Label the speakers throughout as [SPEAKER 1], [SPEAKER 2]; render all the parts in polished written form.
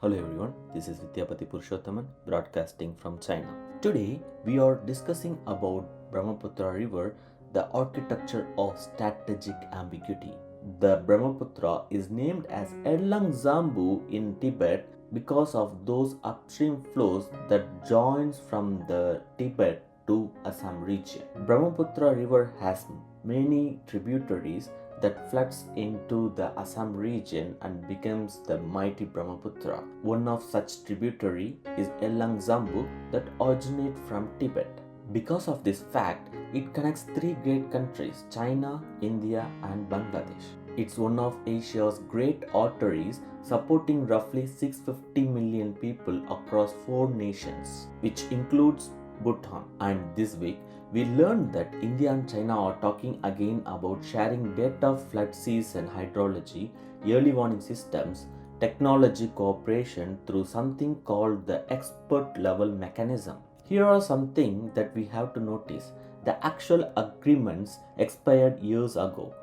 [SPEAKER 1] Hello everyone, this is Vidyapati Purushothaman broadcasting from China. Today we are discussing about Brahmaputra River, the architecture of strategic ambiguity. The Brahmaputra is named as Erlang Zambu in Tibet because of those upstream flows that joins from the Tibet to Assam region. Brahmaputra River has many tributaries that floods into the Assam region and becomes the mighty Brahmaputra. One of such tributary is Erlang Zambu that originate from Tibet. Because of this fact, it connects three great countries, China, India and Bangladesh. It's one of Asia's great arteries supporting roughly 650 million people across 4 nations, which includes Bhutan. And this week, we learned that India and China are talking again about sharing data, flood season hydrology, early warning systems, technology cooperation through something called the expert level mechanism. Here are some things that we have to notice. The actual agreements expired years ago.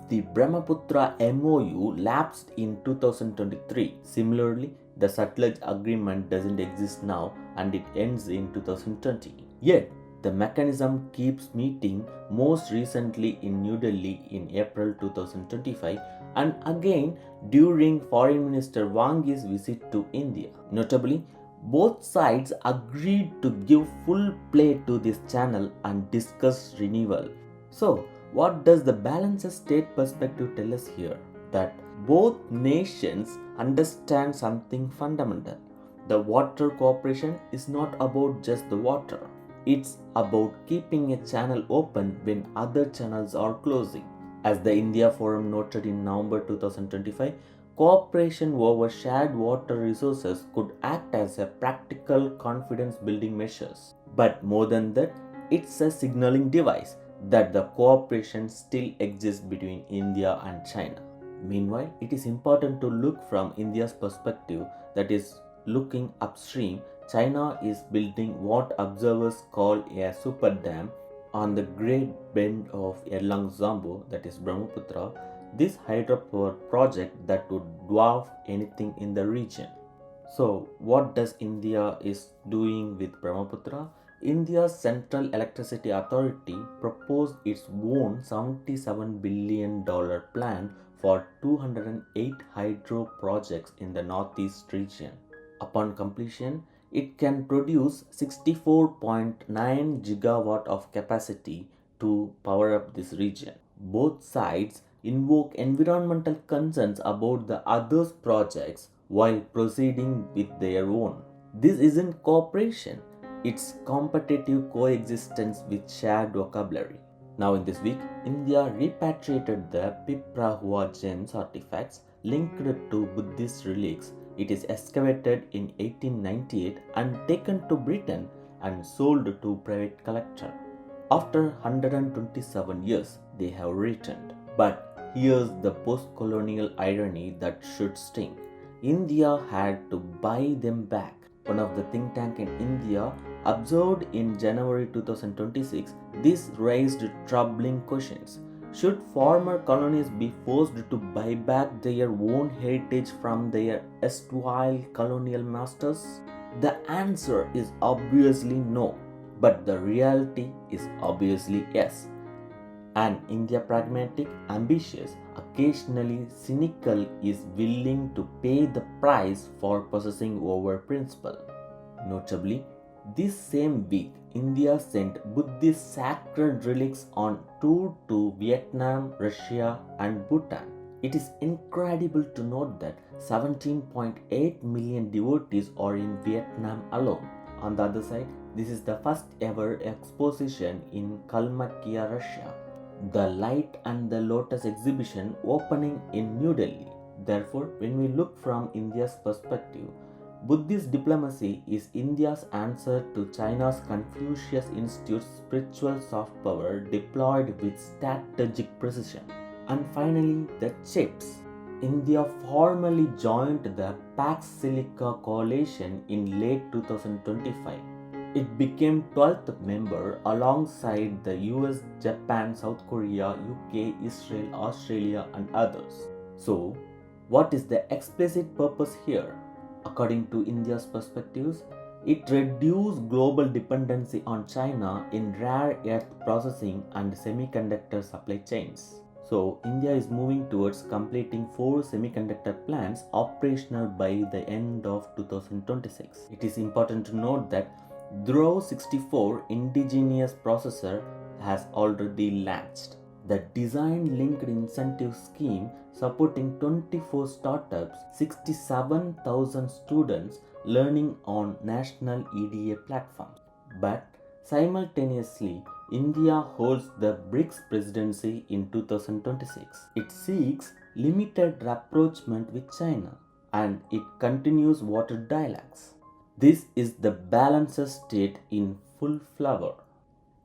[SPEAKER 1] The Brahmaputra MOU lapsed in 2023. Similarly, the Sutlej agreement doesn't exist now and it ends in 2020. Yet, the mechanism keeps meeting, most recently in New Delhi in April 2025 and again during Foreign Minister Wang Yi's visit to India. Notably, both sides agreed to give full play to this channel and discuss renewal. So, what does the balanced state perspective tell us here? That both nations understand something fundamental. The water cooperation is not about just the water. It's about keeping a channel open when other channels are closing. As the India Forum noted in November 2025, cooperation over shared water resources could act as a practical confidence building measures. But more than that, it's a signaling device that the cooperation still exists between India and China. Meanwhile, it is important to look from India's perspective, that is, looking upstream. China is building what observers call a super dam on the great bend of Erlang Zambu, that is Brahmaputra, this hydropower project that would dwarf anything in the region. So, what does India is doing with Brahmaputra? India's Central Electricity Authority proposed its own $77 billion plan for 208 hydro projects in the northeast region. Upon completion, it can produce 64.9 gigawatt of capacity to power up this region. Both sides invoke environmental concerns about the others' projects while proceeding with their own. This isn't cooperation, it's competitive coexistence with shared vocabulary. Now in this week, India repatriated the Piprahua gems artifacts linked to Buddhist relics. It is excavated in 1898 and taken to Britain and sold to private collector. After 127 years, they have returned. But here's the post-colonial irony that should sting. India had to buy them back. One of the think tank in India observed in January 2026, this raised troubling questions. Should former colonies be forced to buy back their own heritage from their erstwhile colonial masters? The answer is obviously no, but the reality is obviously yes. And India pragmatic, ambitious, occasionally cynical is willing to pay the price for possessing over principle. Notably, this same week, India sent Buddhist sacred relics on tour to Vietnam, Russia, and Bhutan. It is incredible to note that 17.8 million devotees are in Vietnam alone. On the other side, this is the first ever exposition in Kalmykia, Russia. The Light and the Lotus exhibition opening in New Delhi. Therefore, when we look from India's perspective, Buddhist diplomacy is India's answer to China's Confucius Institute's spiritual soft power deployed with strategic precision. And finally, the CHIPS. India formally joined the Pax Silica coalition in late 2025. It became 12th member alongside the US, Japan, South Korea, UK, Israel, Australia and others. So, what is the explicit purpose here? According to India's perspectives, it reduced global dependency on China in rare earth processing and semiconductor supply chains. So, India is moving towards completing 4 semiconductor plants operational by the end of 2026. It is important to note that Dhruv 64 indigenous processor has already launched. The design linked incentive scheme supporting 24 startups, 67,000 students learning on national EDA platforms. But simultaneously, India holds the BRICS presidency in 2026. It seeks limited rapprochement with China and it continues water dialogues. This is the balanced state in full flower.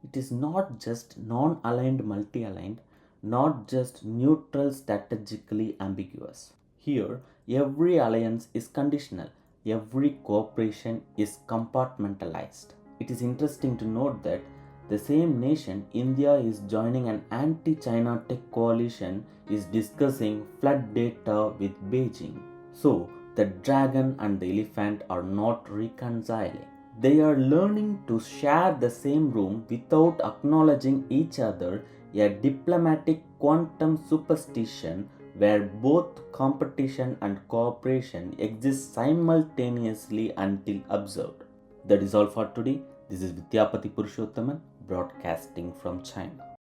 [SPEAKER 1] It is not just non aligned, multi aligned, not just neutral, strategically ambiguous. Here, every alliance is conditional, every cooperation is compartmentalized. It is interesting to note that the same nation, India, is joining an anti China tech coalition, is discussing flood data with Beijing. So, the dragon and the elephant are not reconciling. They are learning to share the same room without acknowledging each other, a diplomatic quantum superstition where both competition and cooperation exist simultaneously until observed. That is all for today. This is Vidyapati Purushottaman broadcasting from China.